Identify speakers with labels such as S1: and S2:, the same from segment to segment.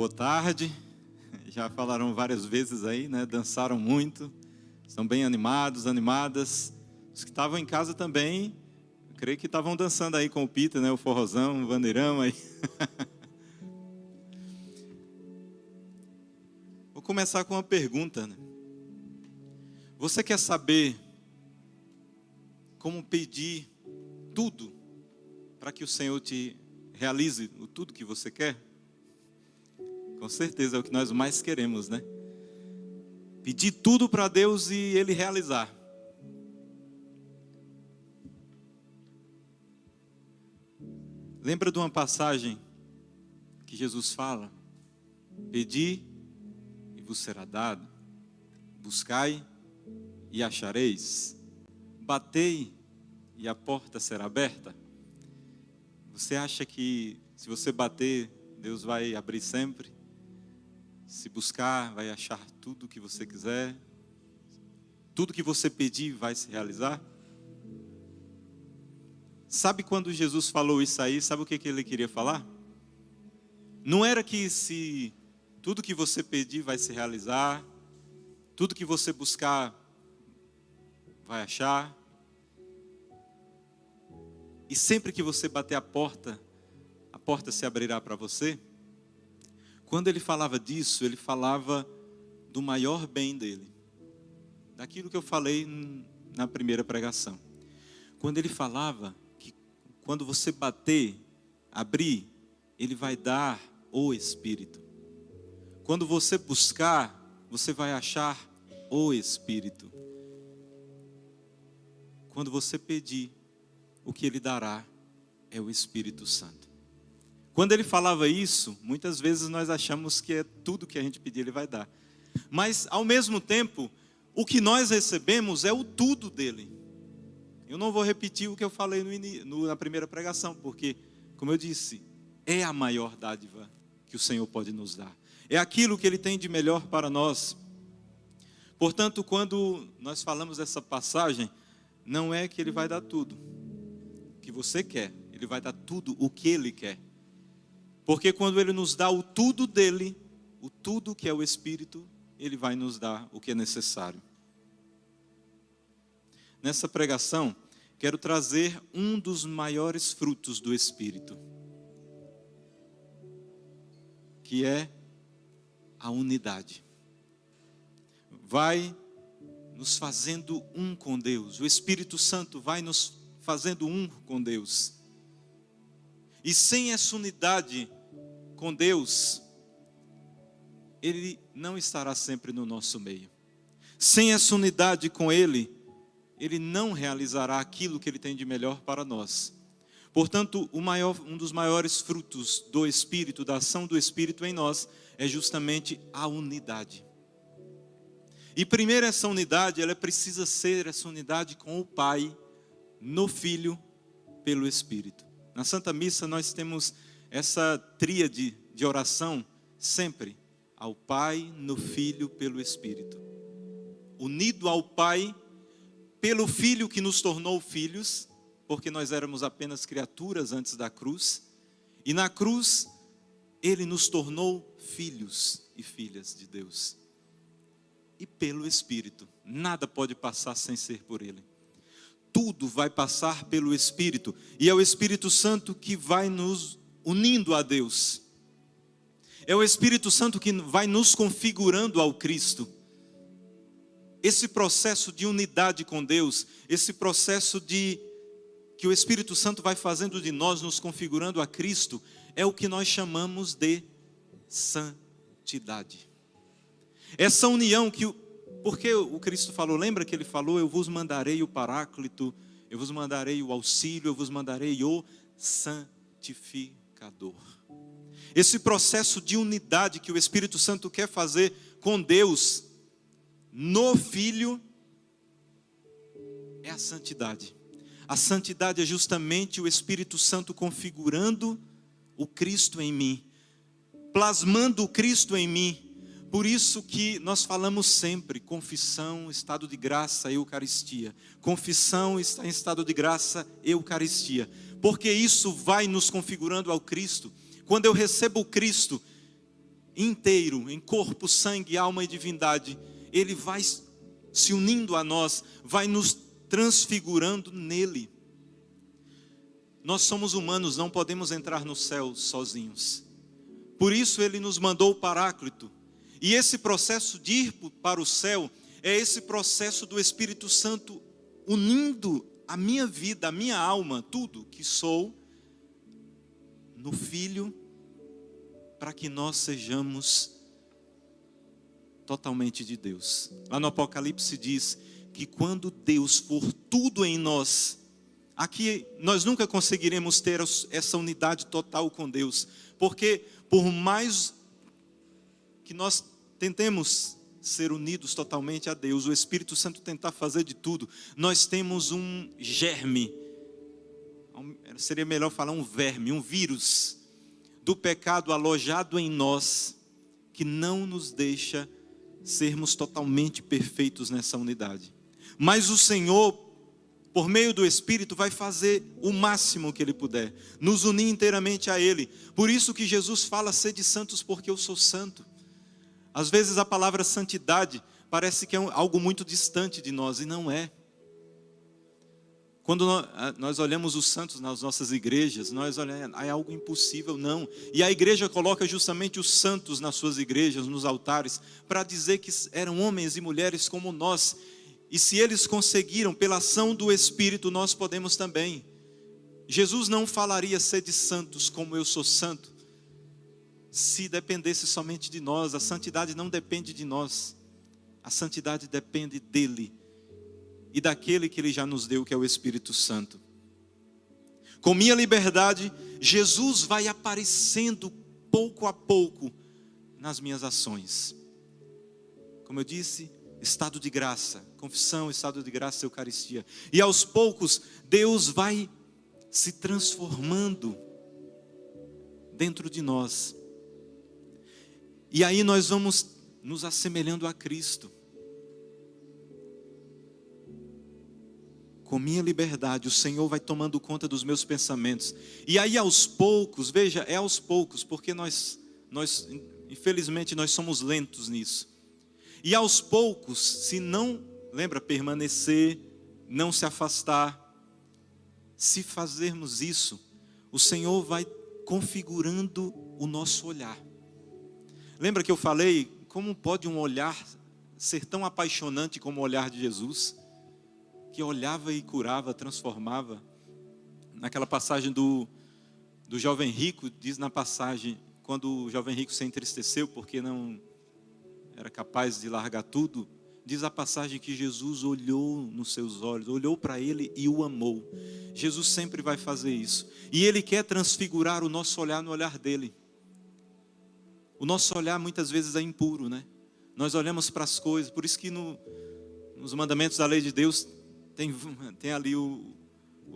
S1: Boa tarde. Já falaram várias vezes aí, né? Dançaram muito. Estão bem animados, animadas. Os que estavam em casa também, eu creio que estavam dançando aí com o Peter, né? O forrozão, o vandeirão aí. Vou começar com uma pergunta, né? Você quer saber como pedir tudo para que o Senhor te realize tudo que você quer? Com certeza é o que nós mais queremos, né? Pedir tudo para Deus e Ele realizar. Lembra de uma passagem que Jesus fala? Pedi e vos será dado. Buscai e achareis. Batei e a porta será aberta. Você acha que se você bater, Deus vai abrir sempre? Se buscar, vai achar tudo o que você quiser? Tudo que você pedir vai se realizar? Sabe quando Jesus falou isso aí, sabe o que ele queria falar? Não era que se tudo que você pedir vai se realizar, tudo que você buscar vai achar, e sempre que você bater a porta se abrirá para você. Quando ele falava disso, ele falava do maior bem dele, daquilo que eu falei na primeira pregação. Quando ele falava que quando você bater, abrir, ele vai dar o Espírito. Quando você buscar, você vai achar o Espírito. Quando você pedir, o que ele dará é o Espírito Santo. Quando ele falava isso, muitas vezes nós achamos que é tudo que a gente pedir ele vai dar. Mas, ao mesmo tempo, o que nós recebemos é o tudo dele. Eu não vou repetir o que eu falei na primeira pregação, porque, como eu disse, é a maior dádiva que o Senhor pode nos dar. É aquilo que ele tem de melhor para nós. Portanto, quando nós falamos essa passagem, não é que ele vai dar tudo o que você quer, ele vai dar tudo o que ele quer. Porque quando ele nos dá o tudo dele, o tudo que é o Espírito, ele vai nos dar o que é necessário. Nessa pregação, quero trazer um dos maiores frutos do Espírito, que é a unidade. Vai nos fazendo um com Deus. O Espírito Santo vai nos fazendo um com Deus. E sem essa unidade com Deus, Ele não estará sempre no nosso meio. Sem essa unidade com Ele, Ele não realizará aquilo que Ele tem de melhor para nós. Portanto, um dos maiores frutos do Espírito, da ação do Espírito em nós, é justamente a unidade. E primeiro essa unidade, ela precisa ser essa unidade com o Pai, no Filho, pelo Espírito. Na Santa Missa nós temos essa tríade de oração sempre ao Pai, no Filho, pelo Espírito. Unido ao Pai, pelo Filho que nos tornou filhos, porque nós éramos apenas criaturas antes da cruz, e na cruz Ele nos tornou filhos e filhas de Deus. E pelo Espírito, nada pode passar sem ser por Ele. Tudo vai passar pelo Espírito, e é o Espírito Santo que vai nos unindo a Deus. É o Espírito Santo que vai nos configurando ao Cristo. Esse processo de unidade com Deus, esse processo que o Espírito Santo vai fazendo de nós, nos configurando a Cristo, é o que nós chamamos de santidade. Essa união porque o Cristo falou, lembra que Ele falou, eu vos mandarei o Paráclito, eu vos mandarei o auxílio, eu vos mandarei o santificador. Esse processo de unidade que o Espírito Santo quer fazer com Deus, no Filho, é a santidade. A santidade é justamente o Espírito Santo configurando o Cristo em mim, plasmando o Cristo em mim. Por isso que nós falamos sempre, confissão, estado de graça, eucaristia. Confissão está em estado de graça, eucaristia. Porque isso vai nos configurando ao Cristo. Quando eu recebo o Cristo, inteiro, em corpo, sangue, alma e divindade, Ele vai se unindo a nós, vai nos transfigurando nele. Nós somos humanos, não podemos entrar no céu sozinhos. Por isso Ele nos mandou o Paráclito. E esse processo de ir para o céu é esse processo do Espírito Santo unindo a minha vida, a minha alma, tudo que sou, no Filho, para que nós sejamos totalmente de Deus. Lá no Apocalipse diz que quando Deus for tudo em nós, aqui nós nunca conseguiremos ter essa unidade total com Deus, porque por mais que nós tentemos ser unidos totalmente a Deus, o Espírito Santo tentar fazer de tudo, nós temos um germe, seria melhor falar um verme, um vírus do pecado alojado em nós, que não nos deixa sermos totalmente perfeitos nessa unidade. Mas o Senhor, por meio do Espírito, vai fazer o máximo que Ele puder, nos unir inteiramente a Ele. Por isso que Jesus fala: sede santos porque eu sou santo. Às vezes a palavra santidade parece que é algo muito distante de nós, e não é. Quando nós olhamos os santos nas nossas igrejas, nós olhamos, é algo impossível, não. E a igreja coloca justamente os santos nas suas igrejas, nos altares, para dizer que eram homens e mulheres como nós. E se eles conseguiram, pela ação do Espírito, nós podemos também. Jesus não falaria: sede santos como eu sou santo, se dependesse somente de nós. A santidade não depende de nós. A santidade depende dele e daquele que Ele já nos deu, que é o Espírito Santo. Com minha liberdade, Jesus vai aparecendo pouco a pouco nas minhas ações. Como eu disse, estado de graça, confissão, estado de graça, Eucaristia. E aos poucos, Deus vai se transformando dentro de nós. E aí nós vamos nos assemelhando a Cristo. Com minha liberdade, o Senhor vai tomando conta dos meus pensamentos. E aí aos poucos, veja, é aos poucos, porque nós infelizmente, nós somos lentos nisso. E aos poucos, se não, lembra, permanecer, não se afastar, se fazermos isso, o Senhor vai configurando o nosso olhar. Lembra que eu falei, como pode um olhar ser tão apaixonante como o olhar de Jesus? Que olhava e curava, transformava. Naquela passagem do jovem rico, diz na passagem, quando o jovem rico se entristeceu porque não era capaz de largar tudo, diz a passagem que Jesus olhou nos seus olhos, olhou para ele e o amou. Jesus sempre vai fazer isso. E Ele quer transfigurar o nosso olhar no olhar dele. O nosso olhar muitas vezes é impuro, né? Nós olhamos para as coisas, por isso que nos mandamentos da lei de Deus, tem ali o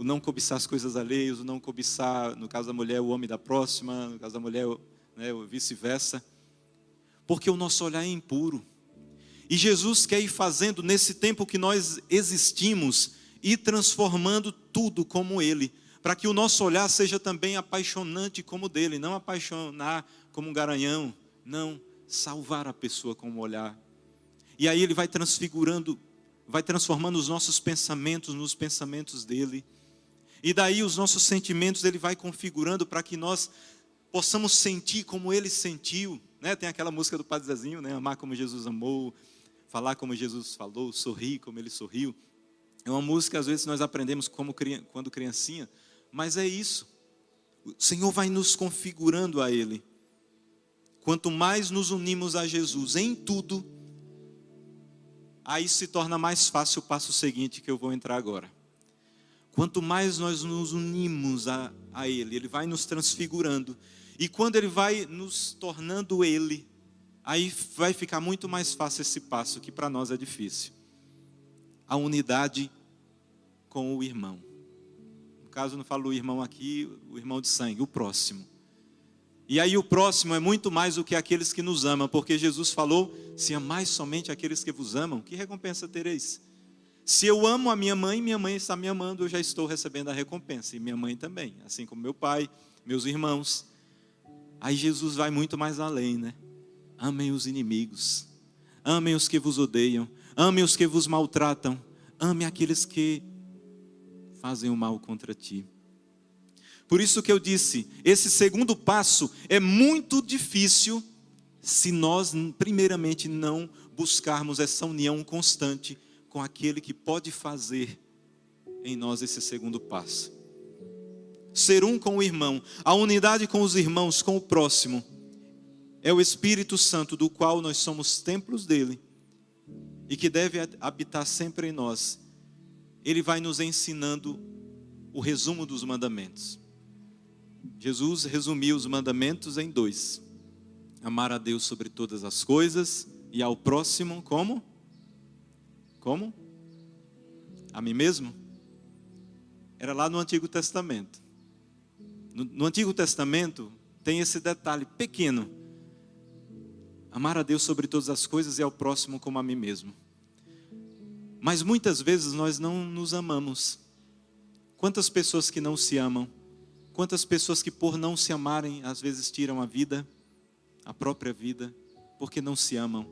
S1: não cobiçar as coisas alheias, o não cobiçar, no caso da mulher, o homem da próxima, no caso da mulher, né, vice-versa. Porque o nosso olhar é impuro. E Jesus quer ir fazendo, nesse tempo que nós existimos, ir transformando tudo como Ele, para que o nosso olhar seja também apaixonante como o dele, não apaixonar como um garanhão, não, salvar a pessoa com o olhar. E aí Ele vai transfigurando, vai transformando os nossos pensamentos nos pensamentos dele. E daí os nossos sentimentos Ele vai configurando para que nós possamos sentir como Ele sentiu, né? Tem aquela música do Padre Zezinho, né? Amar como Jesus amou, falar como Jesus falou, sorrir como Ele sorriu. É uma música que às vezes nós aprendemos quando criancinha, mas é isso. O Senhor vai nos configurando a Ele. Quanto mais nos unimos a Jesus em tudo, aí se torna mais fácil o passo seguinte que eu vou entrar agora. Quanto mais nós nos unimos a Ele, Ele vai nos transfigurando. E quando Ele vai nos tornando Ele, aí vai ficar muito mais fácil esse passo, que para nós é difícil. A unidade com o irmão. No caso, eu não falo o irmão aqui, o irmão de sangue, o próximo. E aí o próximo é muito mais do que aqueles que nos amam, porque Jesus falou: se amais somente aqueles que vos amam, que recompensa tereis? Se eu amo a minha mãe está me amando, eu já estou recebendo a recompensa. E minha mãe também, assim como meu pai, meus irmãos. Aí Jesus vai muito mais além, né? amem os inimigos, amem os que vos odeiam, amem os que vos maltratam, amem aqueles que fazem o mal contra ti. Por isso que eu disse, esse segundo passo é muito difícil se nós, primeiramente, não buscarmos essa união constante com aquele que pode fazer em nós esse segundo passo. Ser um com o irmão, a unidade com os irmãos, com o próximo, é o Espírito Santo, do qual nós somos templos dele e que deve habitar sempre em nós. Ele vai nos ensinando o resumo dos mandamentos. Jesus resumiu os mandamentos em 2: amar a Deus sobre todas as coisas e ao próximo como? Como? A mim mesmo? Era lá no Antigo Testamento. No Antigo Testamento tem esse detalhe pequeno: amar a Deus sobre todas as coisas e ao próximo como a mim mesmo. Mas muitas vezes nós não nos amamos. Quantas pessoas que não se amam? Quantas pessoas que por não se amarem, às vezes tiram a vida, a própria vida, porque não se amam,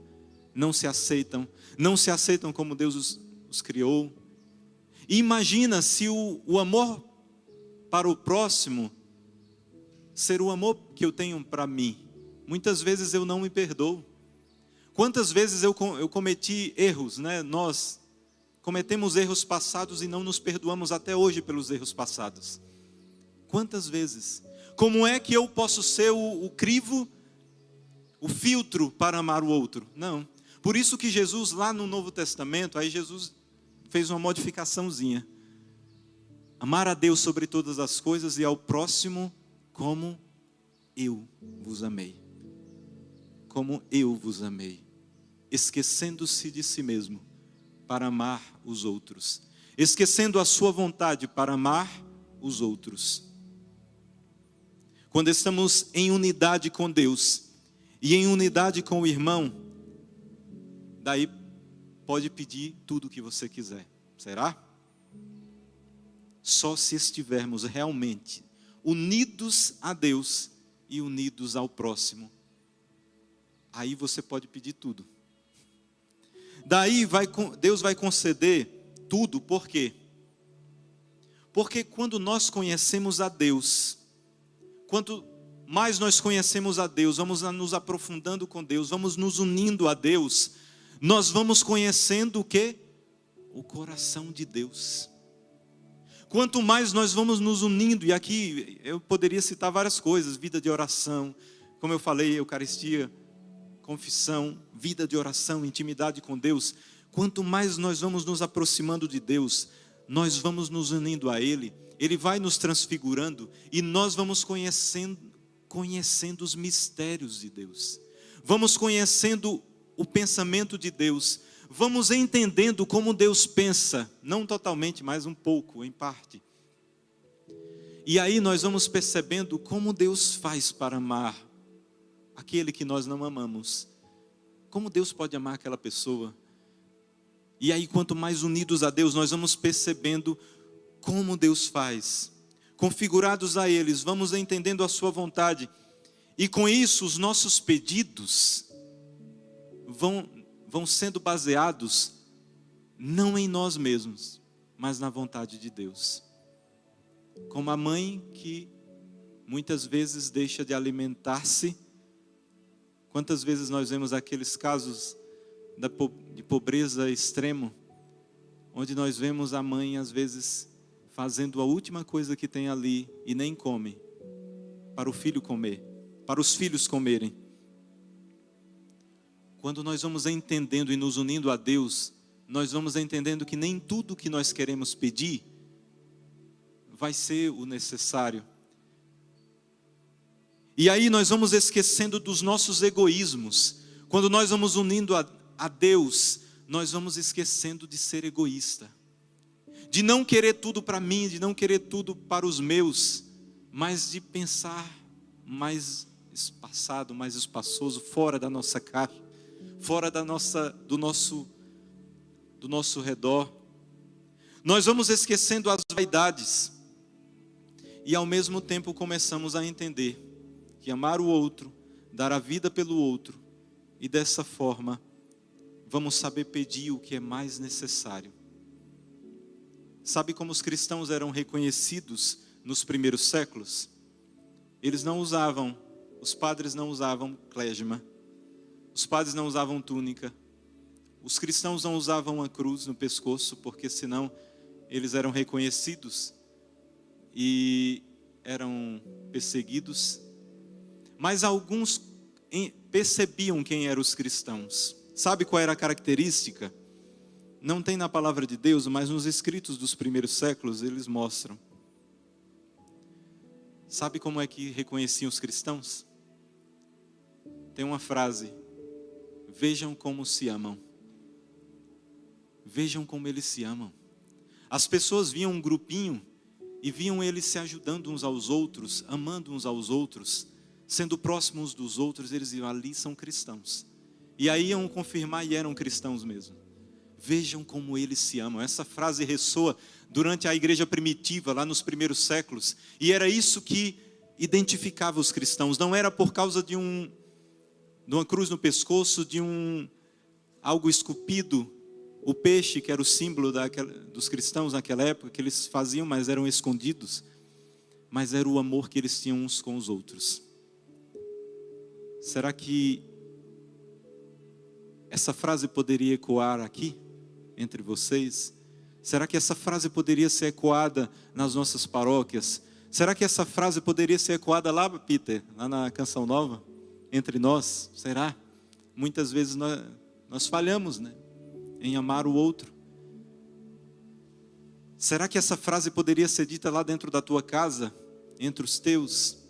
S1: não se aceitam como Deus os criou. E imagina se o amor para o próximo ser o amor que eu tenho para mim. Muitas vezes eu não me perdoo. Quantas vezes eu cometi erros, né? Nós cometemos erros passados e não nos perdoamos até hoje pelos erros passados. Quantas vezes? Como é que eu posso ser o crivo, o filtro para amar o outro? Não. Por isso que Jesus, lá no Novo Testamento, aí Jesus fez uma modificaçãozinha. Amar a Deus sobre todas as coisas e ao próximo como eu vos amei. Como eu vos amei. Esquecendo-se de si mesmo para amar os outros. Esquecendo a sua vontade para amar os outros. Quando estamos em unidade com Deus e em unidade com o irmão, daí pode pedir tudo o que você quiser. Será? Só se estivermos realmente unidos a Deus e unidos ao próximo. Aí você pode pedir tudo. Daí Deus vai conceder tudo, por quê? Porque quando nós conhecemos a Deus, quanto mais nós conhecemos a Deus, vamos nos aprofundando com Deus, vamos nos unindo a Deus, nós vamos conhecendo o quê? O coração de Deus. Quanto mais nós vamos nos unindo, e aqui eu poderia citar várias coisas, vida de oração, como eu falei, Eucaristia, confissão, vida de oração, intimidade com Deus. Quanto mais nós vamos nos aproximando de Deus, nós vamos nos unindo a Ele, Ele vai nos transfigurando e nós vamos conhecendo os mistérios de Deus. Vamos conhecendo o pensamento de Deus. Vamos entendendo como Deus pensa, não totalmente, mas um pouco, em parte. E aí nós vamos percebendo como Deus faz para amar aquele que nós não amamos. Como Deus pode amar aquela pessoa? E aí quanto mais unidos a Deus, nós vamos percebendo como Deus faz. Configurados a eles, vamos entendendo a sua vontade. E com isso os nossos pedidos vão sendo baseados não em nós mesmos, mas na vontade de Deus. Como a mãe que muitas vezes deixa de alimentar-se. Quantas vezes nós vemos aqueles casos de pobreza extremo, onde nós vemos a mãe às vezes fazendo a última coisa que tem ali e nem come, para o filho comer, para os filhos comerem. Quando nós vamos entendendo e nos unindo a Deus, nós vamos entendendo que nem tudo que nós queremos pedir vai ser o necessário. E aí nós vamos esquecendo dos nossos egoísmos. Quando nós vamos unindo a Deus, nós vamos esquecendo de ser egoísta. De não querer tudo para mim, de não querer tudo para os meus, mas de pensar mais espaçado, mais espaçoso, fora da nossa caixa, fora do nosso redor. Nós vamos esquecendo as vaidades e ao mesmo tempo começamos a entender que amar o outro, dar a vida pelo outro, E dessa forma, vamos saber pedir o que é mais necessário. Sabe como os cristãos eram reconhecidos nos primeiros séculos? Os padres não usavam clésima, os padres não usavam túnica, os cristãos não usavam a cruz no pescoço, porque senão eles eram reconhecidos e eram perseguidos. Mas alguns percebiam quem eram os cristãos. Sabe qual era a característica? Não tem na palavra de Deus, mas nos escritos dos primeiros séculos eles mostram. Sabe como é que reconheciam os cristãos? Tem uma frase: vejam como se amam. Vejam como eles se amam. As pessoas viam um grupinho e viam eles se ajudando uns aos outros, amando uns aos outros, sendo próximos uns dos outros. Eles iam, ali são cristãos. E aí iam confirmar e eram cristãos mesmo. Vejam como eles se amam. Essa frase ressoa durante a igreja primitiva, lá nos primeiros séculos. E era isso que identificava os cristãos. Não era por causa de uma cruz no pescoço, de algo esculpido. O peixe, que era o símbolo dos cristãos naquela época, que eles faziam, mas eram escondidos. Mas era o amor que eles tinham uns com os outros. Será que essa frase poderia ecoar aqui, entre vocês? Será que essa frase poderia ser ecoada nas nossas paróquias? Será que essa frase poderia ser ecoada lá, Peter, lá na Canção Nova? Entre nós? Será? Muitas vezes nós falhamos, né, em amar o outro. Será que essa frase poderia ser dita lá dentro da tua casa, entre os teus?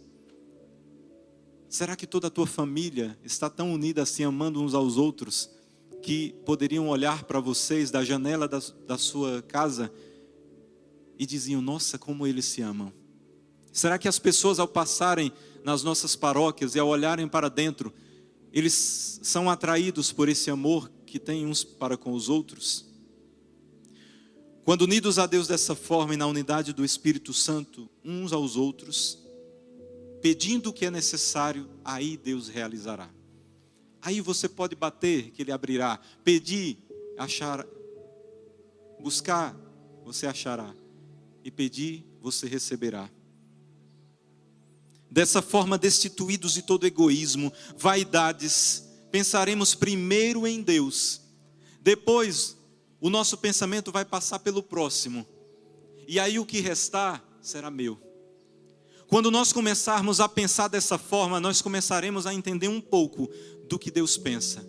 S1: Será que toda a tua família está tão unida assim, amando uns aos outros, que poderiam olhar para vocês da janela da sua casa e diziam: nossa, como eles se amam? Será que as pessoas, ao passarem nas nossas paróquias e ao olharem para dentro, eles são atraídos por esse amor que têm uns para com os outros? Quando unidos a Deus dessa forma e na unidade do Espírito Santo, uns aos outros, pedindo o que é necessário, aí Deus realizará. Aí você pode bater, que Ele abrirá. Pedir, achar. Buscar, você achará. E pedir, você receberá. Dessa forma, destituídos de todo egoísmo, vaidades, pensaremos primeiro em Deus. Depois, o nosso pensamento vai passar pelo próximo. E aí o que restar será meu. Quando nós começarmos a pensar dessa forma, nós começaremos a entender um pouco do que Deus pensa.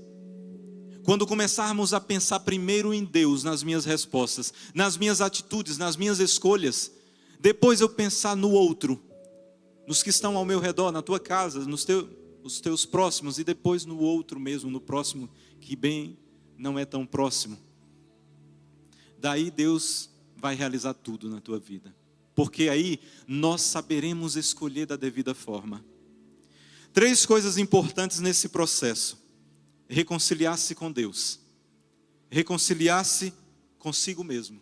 S1: Quando começarmos a pensar primeiro em Deus, nas minhas respostas, nas minhas atitudes, nas minhas escolhas, depois eu pensar no outro, nos que estão ao meu redor, na tua casa, os teus próximos, e depois no outro mesmo, no próximo, que bem não é tão próximo. Daí Deus vai realizar tudo na tua vida. Porque aí nós saberemos escolher da devida forma. 3 coisas importantes nesse processo: reconciliar-se com Deus, reconciliar-se consigo mesmo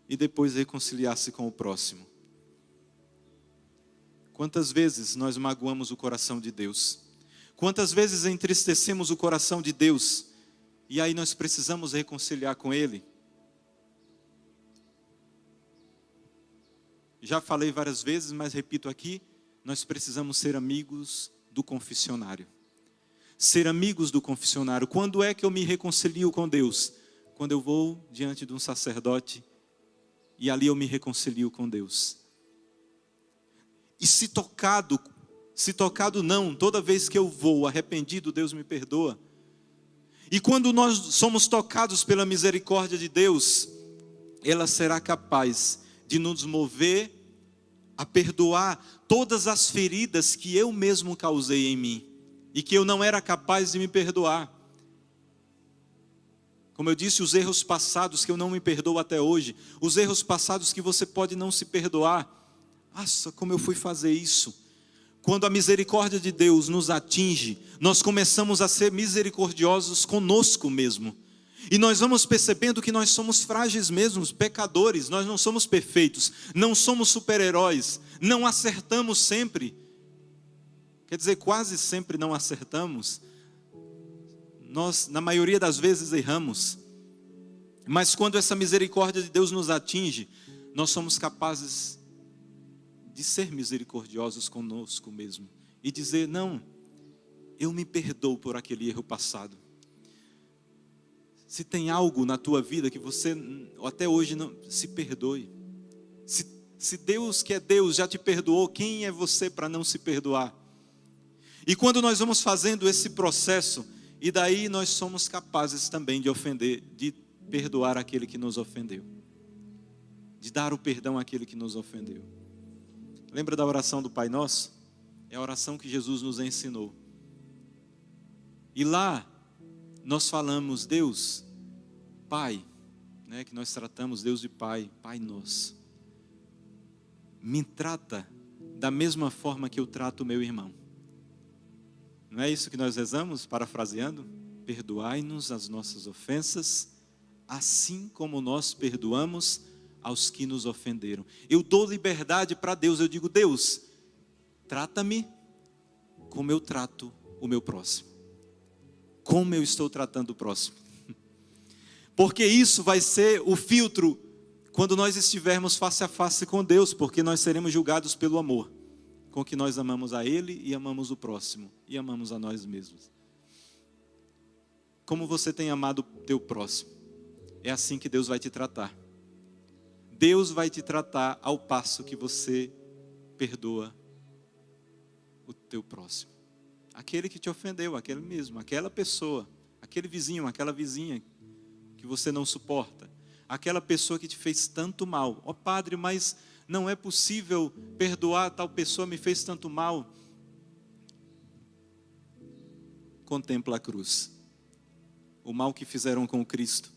S1: e depois reconciliar-se com o próximo. Quantas vezes nós magoamos o coração de Deus? Quantas vezes entristecemos o coração de Deus? E aí nós precisamos reconciliar com Ele. Já falei várias vezes, mas repito aqui, nós precisamos ser amigos do confessionário. Ser amigos do confessionário. Quando é que eu me reconcilio com Deus? Quando eu vou diante de um sacerdote e ali eu me reconcilio com Deus. E se tocado não, toda vez que eu vou arrependido, Deus me perdoa. E quando nós somos tocados pela misericórdia de Deus, ela será capaz de nos mover a perdoar todas as feridas que eu mesmo causei em mim e que eu não era capaz de me perdoar. Como eu disse, os erros passados que eu não me perdoo até hoje, os erros passados que você pode não se perdoar. Nossa, como eu fui fazer isso? Quando a misericórdia de Deus nos atinge, nós começamos a ser misericordiosos conosco mesmo. E nós vamos percebendo que nós somos frágeis mesmo, pecadores, nós não somos perfeitos, não somos super-heróis, não acertamos sempre. Quer dizer, quase sempre não acertamos. nós, na maioria das vezes, erramos. Mas quando essa misericórdia de Deus nos atinge, nós somos capazes de ser misericordiosos conosco mesmo. E dizer, não, eu me perdoo por aquele erro passado. Se tem algo na tua vida que você até hoje não se perdoe. Se Deus que é Deus já te perdoou, quem é você para não se perdoar? E quando nós vamos fazendo esse processo, e daí nós somos capazes também de ofender, de perdoar aquele que nos ofendeu. De dar o perdão àquele que nos ofendeu. Lembra da oração do Pai Nosso? É a oração que Jesus nos ensinou. E lá nós falamos, Deus, Pai, né, que nós tratamos Deus de Pai, Pai Nosso. Me trata da mesma forma que eu trato o meu irmão. Não é isso que nós rezamos, parafraseando? Perdoai-nos as nossas ofensas, assim como nós perdoamos aos que nos ofenderam. Eu dou liberdade para Deus, eu digo, Deus, trata-me como eu trato o meu próximo. Como eu estou tratando o próximo. Porque isso vai ser o filtro quando nós estivermos face a face com Deus, porque nós seremos julgados pelo amor, com que nós amamos a Ele e amamos o próximo, e amamos a nós mesmos. Como você tem amado o teu próximo, é assim que Deus vai te tratar. Deus vai te tratar ao passo que você perdoa o teu próximo. Aquele que te ofendeu, aquele mesmo, aquela pessoa, aquele vizinho, aquela vizinha que você não suporta. Aquela pessoa que te fez tanto mal. Ó Padre, mas não é possível perdoar, tal pessoa me fez tanto mal. Contempla a cruz. O mal que fizeram com o Cristo.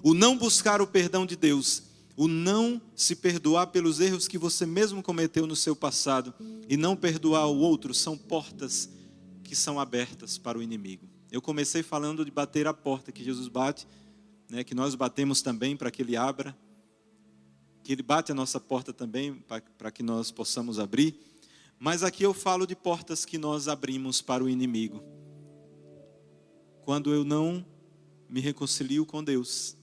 S1: O não buscar o perdão de Deus. O não se perdoar pelos erros que você mesmo cometeu no seu passado. E não perdoar o outro são portas que são abertas para o inimigo. Eu comecei falando de bater a porta que Jesus bate, né, que nós batemos também para que Ele abra, que Ele bate a nossa porta também para que nós possamos abrir, mas aqui eu falo de portas que nós abrimos para o inimigo, quando eu não me reconcilio com Deus,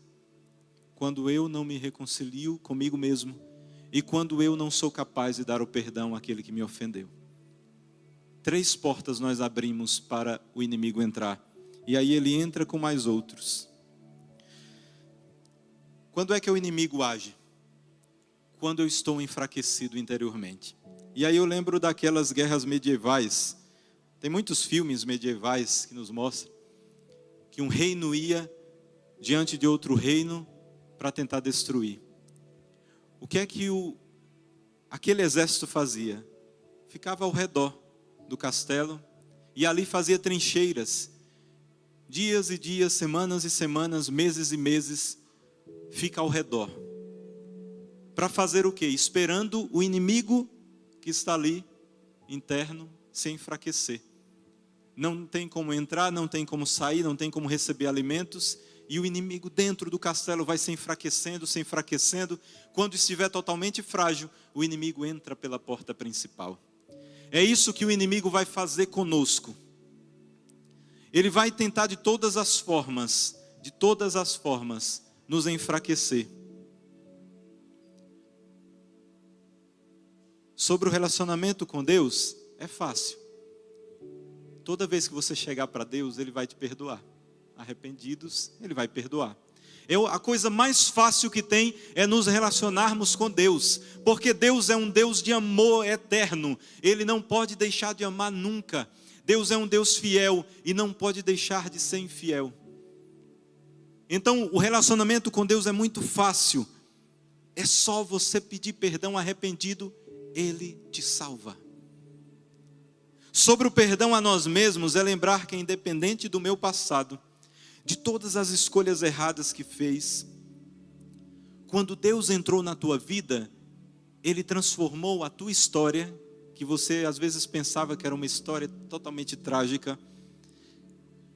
S1: quando eu não me reconcilio comigo mesmo, e quando eu não sou capaz de dar o perdão àquele que me ofendeu. 3 portas nós abrimos para o inimigo entrar, e aí ele entra com mais outros. Quando é que o inimigo age? Quando eu estou enfraquecido interiormente. E aí eu lembro daquelas guerras medievais. Tem muitos filmes medievais que nos mostram que um reino ia diante de outro reino para tentar destruir. O que é que aquele exército fazia? Ficava ao redor do castelo e ali fazia trincheiras. Dias e dias, semanas e semanas, meses e meses, fica ao redor. Para fazer o quê? Esperando o inimigo que está ali, interno, se enfraquecer. Não tem como entrar, não tem como sair, não tem como receber alimentos. E o inimigo dentro do castelo vai se enfraquecendo, se enfraquecendo. Quando estiver totalmente frágil, o inimigo entra pela porta principal. É isso que o inimigo vai fazer conosco. Ele vai tentar de todas as formas, nos enfraquecer. Sobre o relacionamento com Deus, é fácil. Toda vez que você chegar para Deus, Ele vai te perdoar. Arrependidos, Ele vai perdoar. A coisa mais fácil que tem é nos relacionarmos com Deus. Porque Deus é um Deus de amor eterno. Ele não pode deixar de amar nunca. Deus é um Deus fiel e não pode deixar de ser infiel. Então, o relacionamento com Deus é muito fácil. É só você pedir perdão arrependido, Ele te salva. Sobre o perdão a nós mesmos, é lembrar que independente do meu passado, de todas as escolhas erradas que fez, quando Deus entrou na tua vida, Ele transformou a tua história, que você às vezes pensava que era uma história totalmente trágica,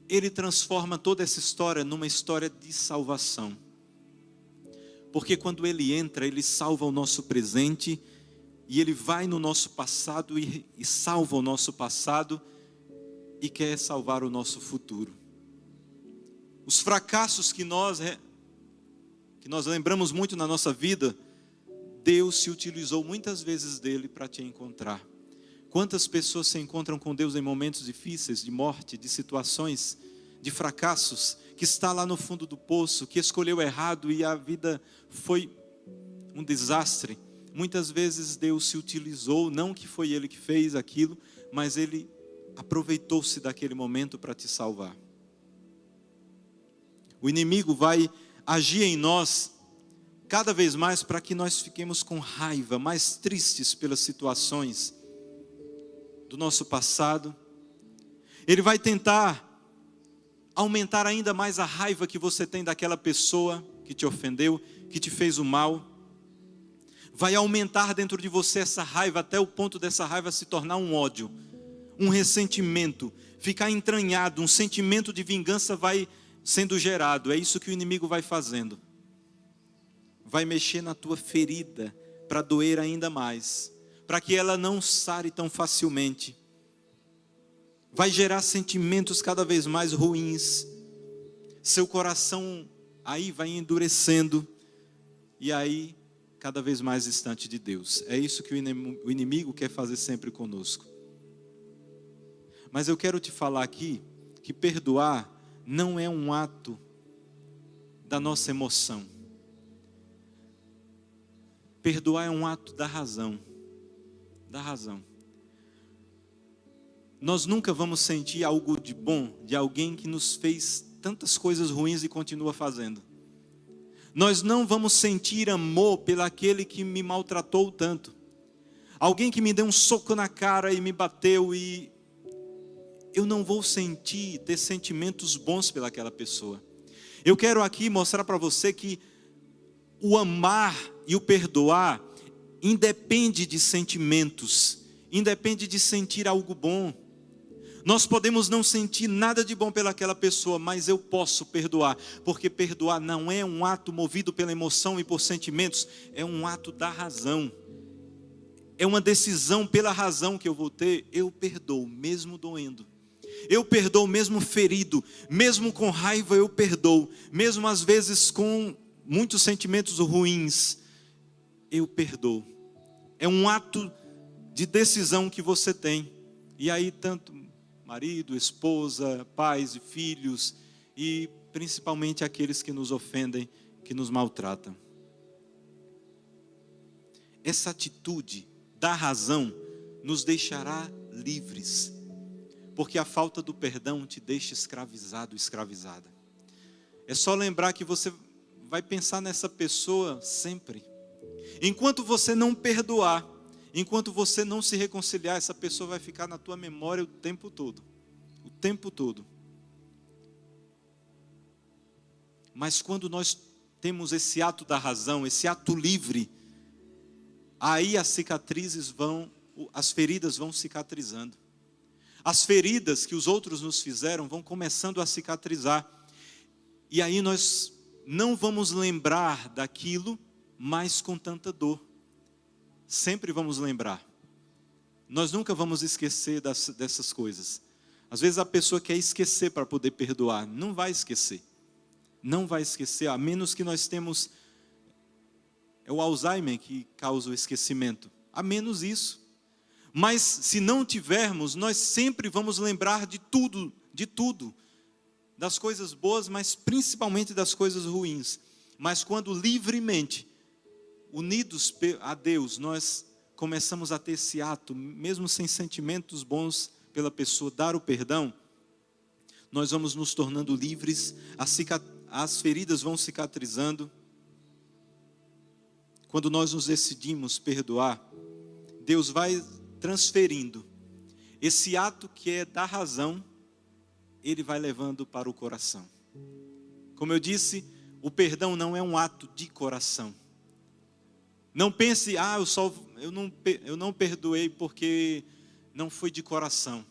S1: Ele transforma toda essa história numa história de salvação. Porque quando Ele entra, Ele salva o nosso presente, e Ele vai no nosso passado e salva o nosso passado, e quer salvar o nosso futuro. Os fracassos que nós lembramos muito na nossa vida, Deus se utilizou muitas vezes dele para te encontrar. Quantas pessoas se encontram com Deus em momentos difíceis, de morte, de situações, de fracassos, que está lá no fundo do poço, que escolheu errado e a vida foi um desastre. Muitas vezes Deus se utilizou, não que foi Ele que fez aquilo, mas Ele aproveitou-se daquele momento para te salvar. O inimigo vai agir em nós cada vez mais para que nós fiquemos com raiva, mais tristes pelas situações do nosso passado. Ele vai tentar aumentar ainda mais a raiva que você tem daquela pessoa que te ofendeu, que te fez o mal. Vai aumentar dentro de você essa raiva até o ponto dessa raiva se tornar um ódio, um ressentimento, ficar entranhado, um sentimento de vingança vai sendo gerado. É isso que o inimigo vai fazendo. Vai mexer na tua ferida para doer ainda mais, para que ela não sare tão facilmente. Vai gerar sentimentos cada vez mais ruins. Seu coração aí vai endurecendo e aí cada vez mais distante de Deus. É isso que o inimigo quer fazer sempre conosco. Mas eu quero te falar aqui que perdoar não é um ato da nossa emoção. Perdoar é um ato da razão. Da razão. Nós nunca vamos sentir algo de bom de alguém que nos fez tantas coisas ruins e continua fazendo. Nós não vamos sentir amor pelaquele que me maltratou tanto. Alguém que me deu um soco na cara e me bateu e eu não vou ter sentimentos bons pelaquela pessoa. Eu quero aqui mostrar para você que o amar e o perdoar independe de sentimentos, independe de sentir algo bom. Nós podemos não sentir nada de bom pelaquela pessoa, mas eu posso perdoar, porque perdoar não é um ato movido pela emoção e por sentimentos, é um ato da razão. É uma decisão pela razão que eu vou ter. Eu perdoo, mesmo doendo. Eu perdoo mesmo ferido, mesmo com raiva eu perdoo, mesmo às vezes com muitos sentimentos ruins, eu perdoo. É um ato de decisão que você tem. E aí tanto marido, esposa, pais e filhos, e principalmente aqueles que nos ofendem, que nos maltratam. Essa atitude da razão nos deixará livres, porque a falta do perdão te deixa escravizado, escravizada. É só lembrar que você vai pensar nessa pessoa sempre. Enquanto você não perdoar, enquanto você não se reconciliar, essa pessoa vai ficar na tua memória o tempo todo. O tempo todo. Mas quando nós temos esse ato da razão, esse ato livre, aí as feridas vão cicatrizando. As feridas que os outros nos fizeram vão começando a cicatrizar. E aí nós não vamos lembrar daquilo, mas com tanta dor. Sempre vamos lembrar. Nós nunca vamos esquecer dessas coisas. Às vezes a pessoa quer esquecer para poder perdoar. Não vai esquecer. Não vai esquecer, a menos que nós temos... É o Alzheimer que causa o esquecimento. A menos isso. Mas se não tivermos, nós sempre vamos lembrar de tudo. Das coisas boas, mas principalmente das coisas ruins. Mas quando livremente, unidos a Deus, nós começamos a ter esse ato, mesmo sem sentimentos bons pela pessoa, dar o perdão, nós vamos nos tornando livres, as feridas vão cicatrizando. Quando nós nos decidimos perdoar, Deus vai transferindo esse ato que é da razão, Ele vai levando para o coração. Como eu disse, o perdão não é um ato de coração. Não pense, eu não perdoei porque não foi de coração.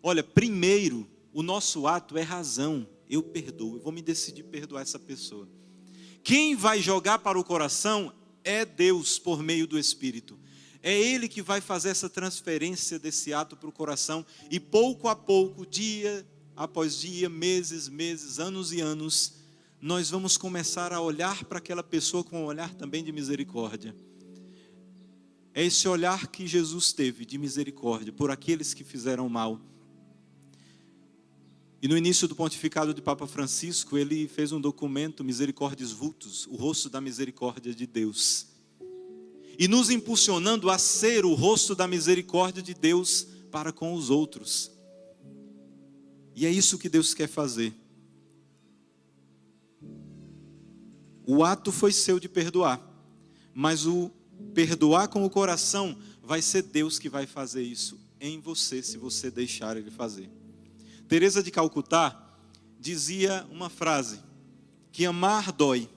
S1: Olha, primeiro, o nosso ato é razão. Eu perdoo, eu vou me decidir perdoar essa pessoa. Quem vai jogar para o coração é Deus por meio do Espírito. É Ele que vai fazer essa transferência desse ato para o coração. E pouco a pouco, dia após dia, meses, anos e anos, nós vamos começar a olhar para aquela pessoa com um olhar também de misericórdia. É esse olhar que Jesus teve de misericórdia por aqueles que fizeram mal. E no início do pontificado de Papa Francisco, ele fez um documento, Misericordias Vultus, o rosto da misericórdia de Deus. E nos impulsionando a ser o rosto da misericórdia de Deus para com os outros. E é isso que Deus quer fazer. O ato foi seu de perdoar, mas o perdoar com o coração vai ser Deus que vai fazer isso em você, se você deixar Ele fazer. Teresa de Calcutá dizia uma frase, que amar dói,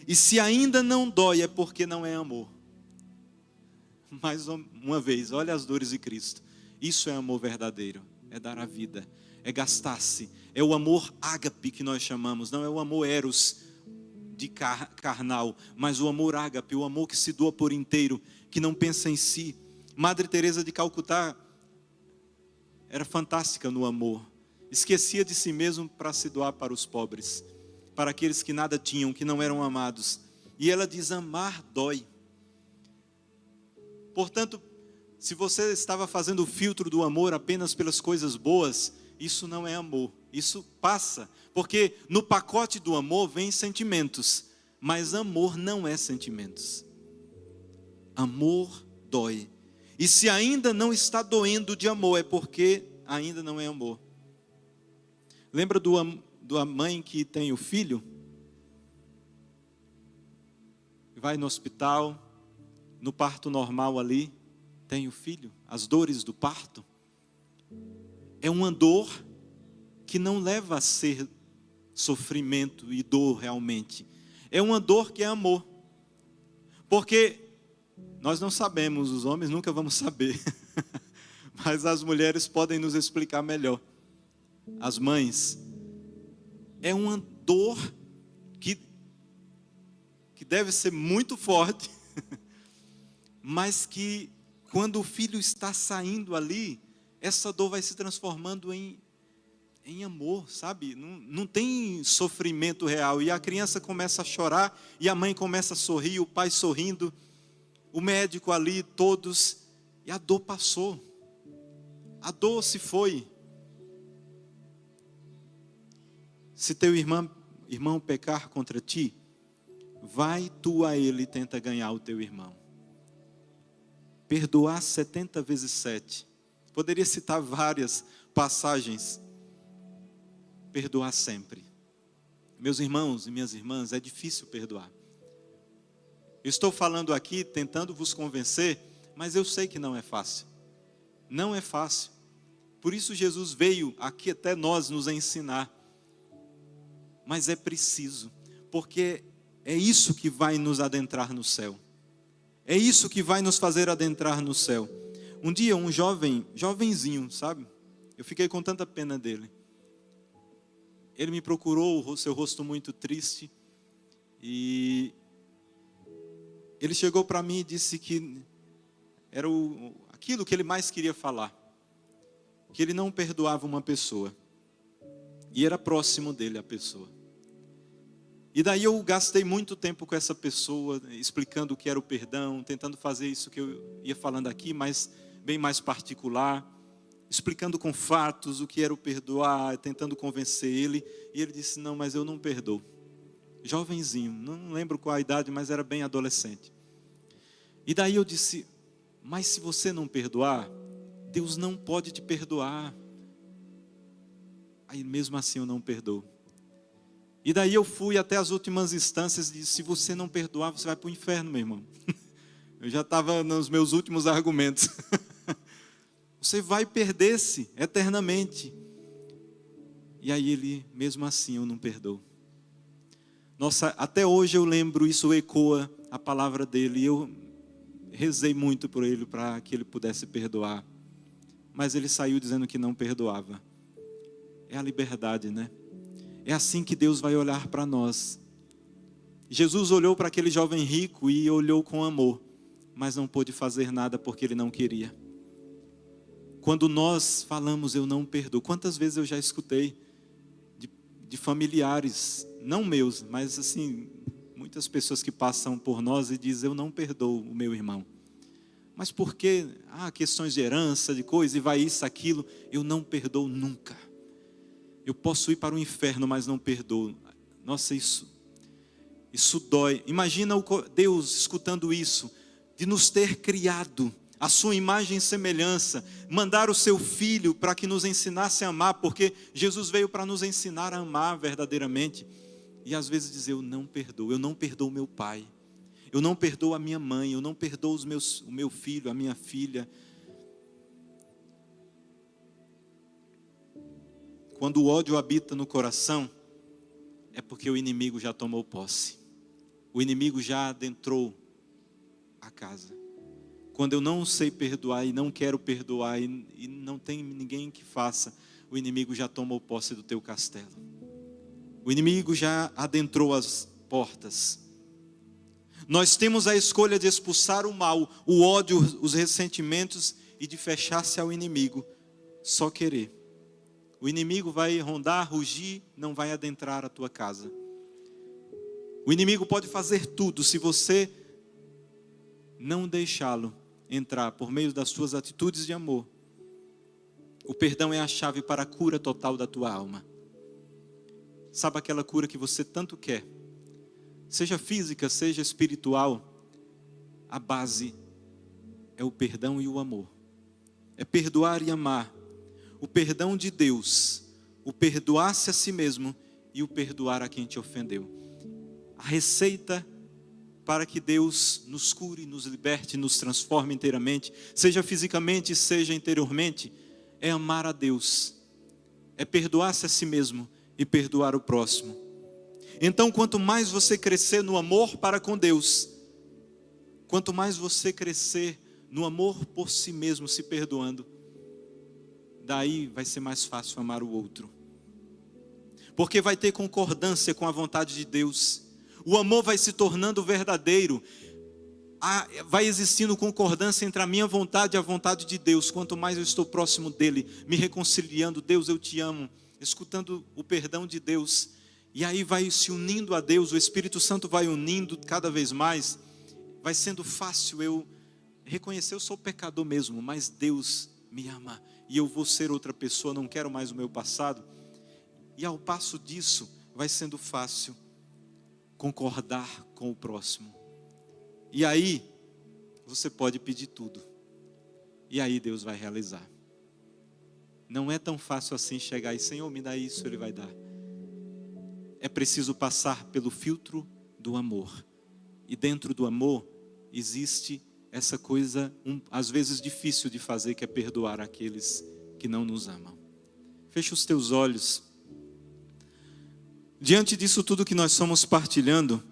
S1: e se ainda não dói é porque não é amor. Mais uma vez, olha as dores de Cristo. Isso é amor verdadeiro, é dar a vida, é gastar-se, é o amor ágape que nós chamamos, não é o amor eros de carnal, mas o amor ágape, o amor que se doa por inteiro, que não pensa em si. Madre Teresa de Calcutá era fantástica no amor, esquecia de si mesmo para se doar para os pobres, para aqueles que nada tinham, que não eram amados. E ela diz, amar dói. Portanto, se você estava fazendo o filtro do amor apenas pelas coisas boas, isso não é amor, isso passa, porque no pacote do amor vem sentimentos, mas amor não é sentimentos. Amor dói. E se ainda não está doendo de amor, é porque ainda não é amor. Lembra da mãe que tem o filho? Vai no hospital, no parto normal ali, tem o filho, as dores do parto. É uma dor que não leva a ser sofrimento e dor realmente. É uma dor que é amor. Porque nós não sabemos, os homens nunca vamos saber. Mas as mulheres podem nos explicar melhor. As mães. É uma dor que deve ser muito forte. Mas que quando o filho está saindo ali, essa dor vai se transformando em amor, sabe? Não tem sofrimento real. E a criança começa a chorar, e a mãe começa a sorrir, o pai sorrindo, o médico ali, todos, e a dor passou. A dor se foi. Se teu irmão pecar contra ti, vai tu a ele e tenta ganhar o teu irmão. Perdoar 70 vezes 7. Poderia citar várias passagens. Perdoar sempre. Meus irmãos e minhas irmãs, é difícil perdoar. Eu estou falando aqui, tentando vos convencer, mas eu sei que não é fácil. Não é fácil. Por isso Jesus veio aqui até nós nos ensinar. Mas é preciso, porque é isso que vai nos adentrar no céu. É isso que vai nos fazer adentrar no céu. Um dia um jovenzinho, sabe? Eu fiquei com tanta pena dele. Ele me procurou, o seu rosto muito triste. E ele chegou para mim e disse que era aquilo que ele mais queria falar. Que ele não perdoava uma pessoa. E era próximo dele a pessoa. E daí eu gastei muito tempo com essa pessoa, explicando o que era o perdão, tentando fazer isso que eu ia falando aqui, mas bem mais particular, explicando com fatos o que era o perdoar, tentando convencer ele. E ele disse, não, mas eu não perdoo. Jovenzinho, não lembro qual a idade, mas era bem adolescente. E daí eu disse, mas se você não perdoar, Deus não pode te perdoar. Aí mesmo assim eu não perdoo. E daí eu fui até as últimas instâncias e disse, se você não perdoar, você vai para o inferno, meu irmão. Eu já estava nos meus últimos argumentos. Você vai perder-se eternamente. E aí ele, mesmo assim, eu não perdoo. Nossa, até hoje eu lembro, isso ecoa a palavra dele. E eu rezei muito por ele, para que ele pudesse perdoar. Mas ele saiu dizendo que não perdoava. É a liberdade, né? É assim que Deus vai olhar para nós. Jesus olhou para aquele jovem rico e olhou com amor. mas não pôde fazer nada porque ele não queria. Quando nós falamos eu não perdoo, quantas vezes eu já escutei de familiares, não meus, mas assim, muitas pessoas que passam por nós e dizem eu não perdoo o meu irmão. Mas por que? Questões de herança, de coisa, e vai isso, aquilo. Eu não perdoo nunca. Eu posso ir para o inferno, mas não perdoo. Nossa, isso dói. Imagina Deus escutando isso, de nos ter criado a sua imagem e semelhança, mandar o seu Filho para que nos ensinasse a amar, porque Jesus veio para nos ensinar a amar verdadeiramente. E às vezes dizer, eu não perdoo meu pai. Eu não perdoo a minha mãe, eu não perdoo o meu filho, a minha filha. Quando o ódio habita no coração, é porque o inimigo já tomou posse. O inimigo já adentrou a casa. Quando eu não sei perdoar e não quero perdoar e não tem ninguém que faça, o inimigo já tomou posse do teu castelo. O inimigo já adentrou as portas. Nós temos a escolha de expulsar o mal, o ódio, os ressentimentos e de fechar-se ao inimigo. Só querer. O inimigo vai rondar, rugir, não vai adentrar a tua casa. O inimigo pode fazer tudo se você não deixá-lo entrar por meio das suas atitudes de amor. O perdão é a chave para a cura total da tua alma. Sabe aquela cura que você tanto quer? Seja física, seja espiritual, a base é o perdão e o amor. É perdoar e amar. O perdão de Deus, o perdoar-se a si mesmo e o perdoar a quem te ofendeu. A receita para que Deus nos cure, nos liberte, nos transforme inteiramente, seja fisicamente, seja interiormente, é amar a Deus, é perdoar-se a si mesmo e perdoar o próximo. Então, quanto mais você crescer no amor para com Deus, quanto mais você crescer no amor por si mesmo, se perdoando, daí vai ser mais fácil amar o outro. Porque vai ter concordância com a vontade de Deus. O amor vai se tornando verdadeiro. Vai existindo concordância entre a minha vontade e a vontade de Deus. Quanto mais eu estou próximo dele, me reconciliando, Deus, eu te amo, escutando o perdão de Deus. E aí vai se unindo a Deus, o Espírito Santo vai unindo cada vez mais. Vai sendo fácil eu reconhecer, eu sou pecador mesmo, mas Deus me ama. E eu vou ser outra pessoa, não quero mais o meu passado. E ao passo disso, vai sendo fácil concordar com o próximo. E aí, você pode pedir tudo. E aí Deus vai realizar. Não é tão fácil assim chegar e, Senhor, me dá isso, Ele vai dar. É preciso passar pelo filtro do amor. E dentro do amor, existe essa coisa, às vezes difícil de fazer, que é perdoar aqueles que não nos amam. Fecha os teus olhos. Diante disso tudo que nós estamos partilhando,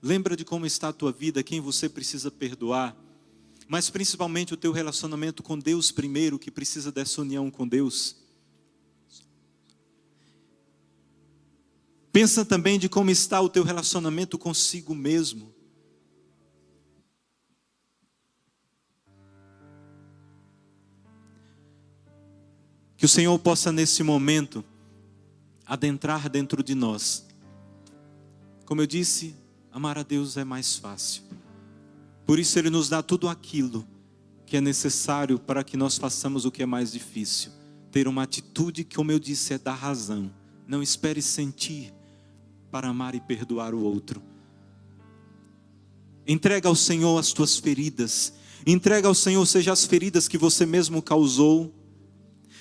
S1: lembra de como está a tua vida, quem você precisa perdoar, mas principalmente o teu relacionamento com Deus primeiro, que precisa dessa união com Deus. Pensa também de como está o teu relacionamento consigo mesmo. Que o Senhor possa nesse momento adentrar dentro de nós. Como eu disse, amar a Deus é mais fácil. Por isso Ele nos dá tudo aquilo que é necessário para que nós façamos o que é mais difícil. Ter uma atitude que, como eu disse, é da razão. Não espere sentir para amar e perdoar o outro. Entrega ao Senhor as tuas feridas. Entrega ao Senhor, seja as feridas que você mesmo causou,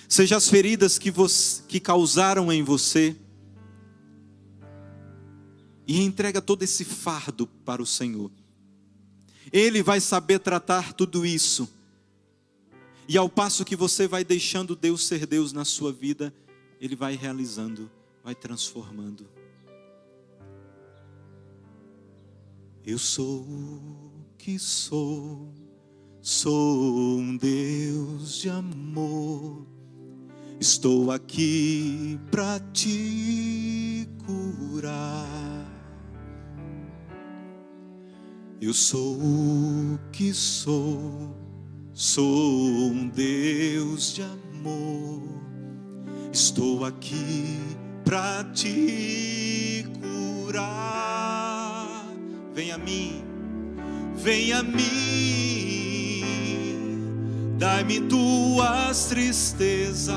S1: seja as feridas que causaram em você. E entrega todo esse fardo para o Senhor. Ele vai saber tratar tudo isso. E ao passo que você vai deixando Deus ser Deus na sua vida, Ele vai realizando, vai transformando. Eu sou o que sou um Deus de amor. Estou aqui para te curar. Eu sou o que sou um Deus de amor. Estou aqui para te curar. Vem a mim, dai-me tuas tristezas,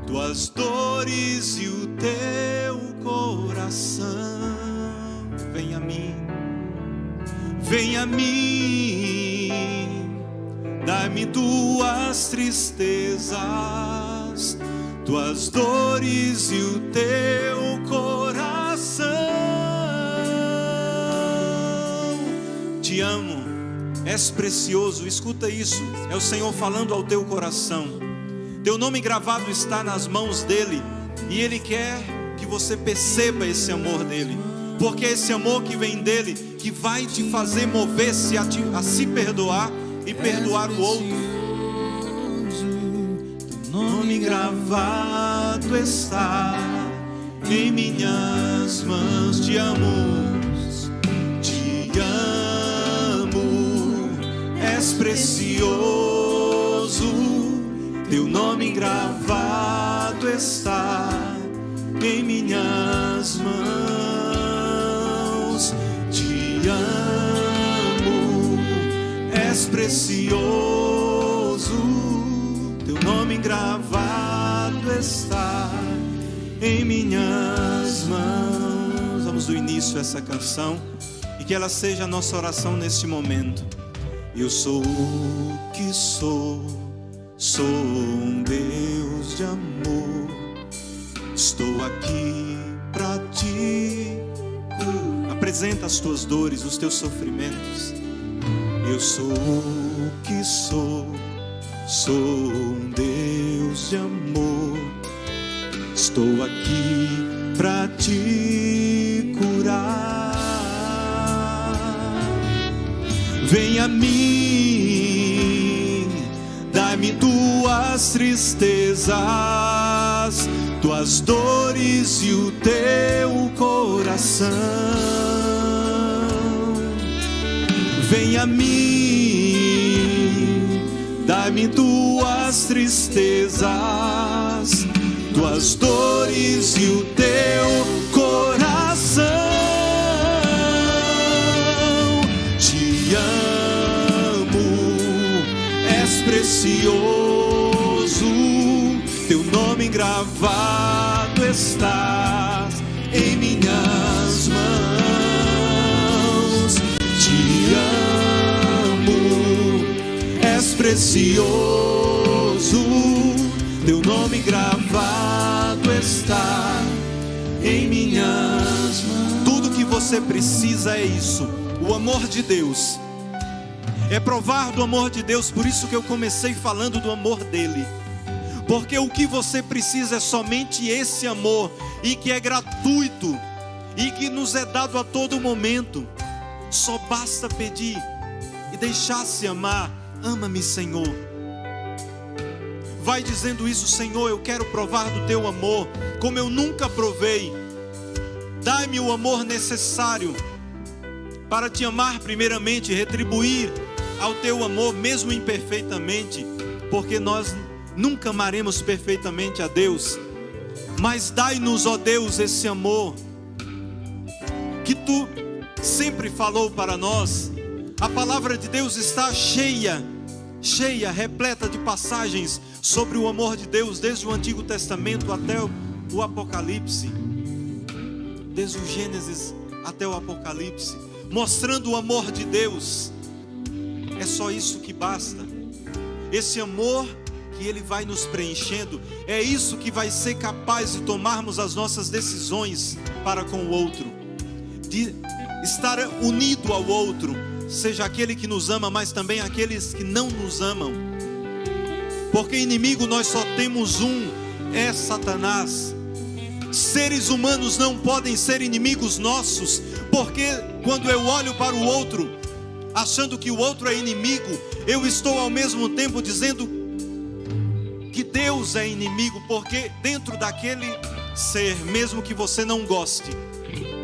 S1: tuas dores e o teu coração. Vem a mim, dai-me tuas tristezas, tuas dores e o teu coração. Te amo, és precioso. Escuta isso, é o Senhor falando ao teu coração. Teu nome gravado está nas mãos dele, e ele quer que você perceba esse amor dele, porque é esse amor que vem dele que vai te fazer mover-se a se perdoar e perdoar o outro. Teu nome gravado está em minhas mãos. Te amo, és precioso. Teu nome gravado está em minhas mãos. Te amo, és precioso. Teu nome gravado está em minhas mãos. Vamos do início a essa canção e que ela seja a nossa oração neste momento. Eu sou o que sou um Deus de amor. Estou aqui para ti. Apresenta as tuas dores, os teus sofrimentos. Eu sou o que sou um Deus de amor. Estou aqui para te curar. Vem a mim, dai-me tuas tristezas, tuas dores e o teu coração. Vem a mim, dai-me tuas tristezas, tuas dores e o teu coração. Te amo, és precioso. Teu nome gravado está em minhas mãos. Te amo, és precioso. Teu nome gravado está em minhas mãos. Tudo que você precisa é isso: o amor de Deus. É provar do amor de Deus. Por isso que eu comecei falando do amor dele, porque o que você precisa é somente esse amor, e que é gratuito, e que nos é dado a todo momento. Só basta pedir e deixar-se amar. Ama-me, Senhor. Vai dizendo isso: Senhor, eu quero provar do teu amor como eu nunca provei. Dai-me o amor necessário para te amar primeiramente, retribuir ao teu amor mesmo imperfeitamente, porque nós nunca amaremos perfeitamente a Deus. Mas dai-nos, ó Deus, esse amor que tu sempre falou para nós. A palavra de Deus está cheia, repleta de passagens sobre o amor de Deus, desde o Antigo Testamento até o Apocalipse, desde o Gênesis até o Apocalipse, mostrando o amor de Deus. É só isso que basta. Esse amor que ele vai nos preenchendo, é isso que vai ser capaz de tomarmos as nossas decisões para com o outro, de estar unido ao outro, seja aquele que nos ama, mas também aqueles que não nos amam. Porque inimigo nós só temos um, é Satanás. Seres humanos não podem ser inimigos nossos, porque quando eu olho para o outro, achando que o outro é inimigo, eu estou ao mesmo tempo dizendo que Deus é inimigo, porque dentro daquele ser, mesmo que você não goste,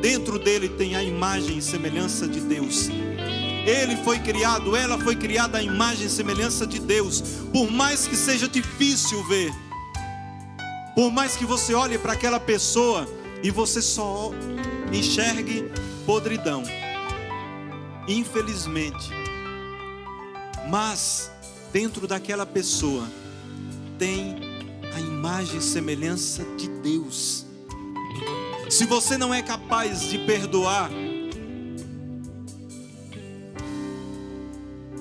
S1: dentro dele tem a imagem e semelhança de Deus. Ele foi criado, ela foi criada à imagem e semelhança de Deus. Por mais que seja difícil ver, por mais que você olhe para aquela pessoa e você só enxergue podridão, infelizmente, mas dentro daquela pessoa tem a imagem e semelhança de Deus. Se você não é capaz de perdoar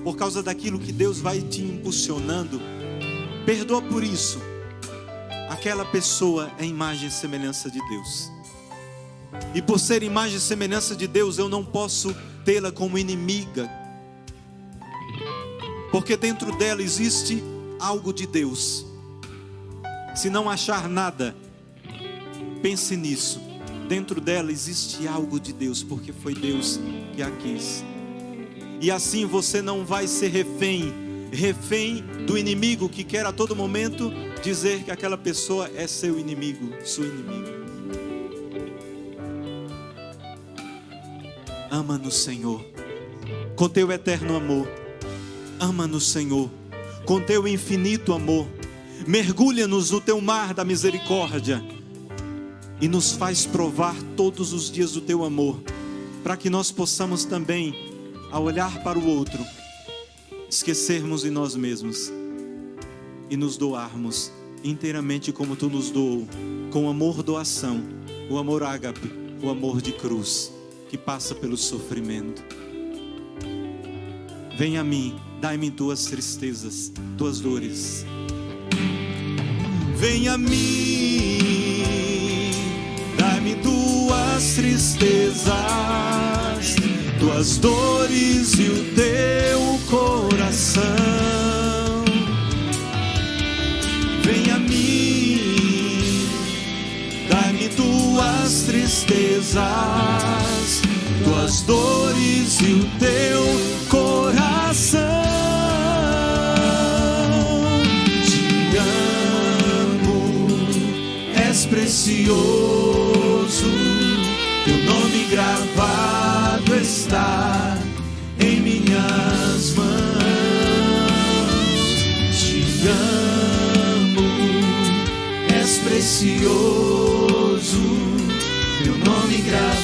S1: por causa daquilo que Deus vai te impulsionando, perdoa por isso. Aquela pessoa é imagem e semelhança de Deus. E por ser imagem e semelhança de Deus, eu não posso tê-la como inimiga, porque dentro dela existe algo de Deus. Se não achar nada, pense nisso. Dentro dela existe algo de Deus, porque foi Deus que a quis. E assim você não vai ser refém do inimigo que quer a todo momento dizer que aquela pessoa é seu inimigo, sua inimiga. Ama no Senhor, com teu eterno amor. Ama no Senhor, com teu infinito amor. Mergulha-nos no teu mar da misericórdia e nos faz provar todos os dias do teu amor, para que nós possamos também, ao olhar para o outro, esquecermos de nós mesmos e nos doarmos inteiramente como tu nos doou, com amor doação, o amor ágape, o amor de cruz, que passa pelo sofrimento. Vem a mim, dai-me tuas tristezas, tuas dores. Vem a mim, dai-me tuas tristezas, tuas dores e o teu coração. Vem a mim, dai-me tuas tristezas, tuas dores e o teu coração. Te amo, és precioso, teu nome gravado está em minhas mãos. Te amo, és precioso, teu nome gravado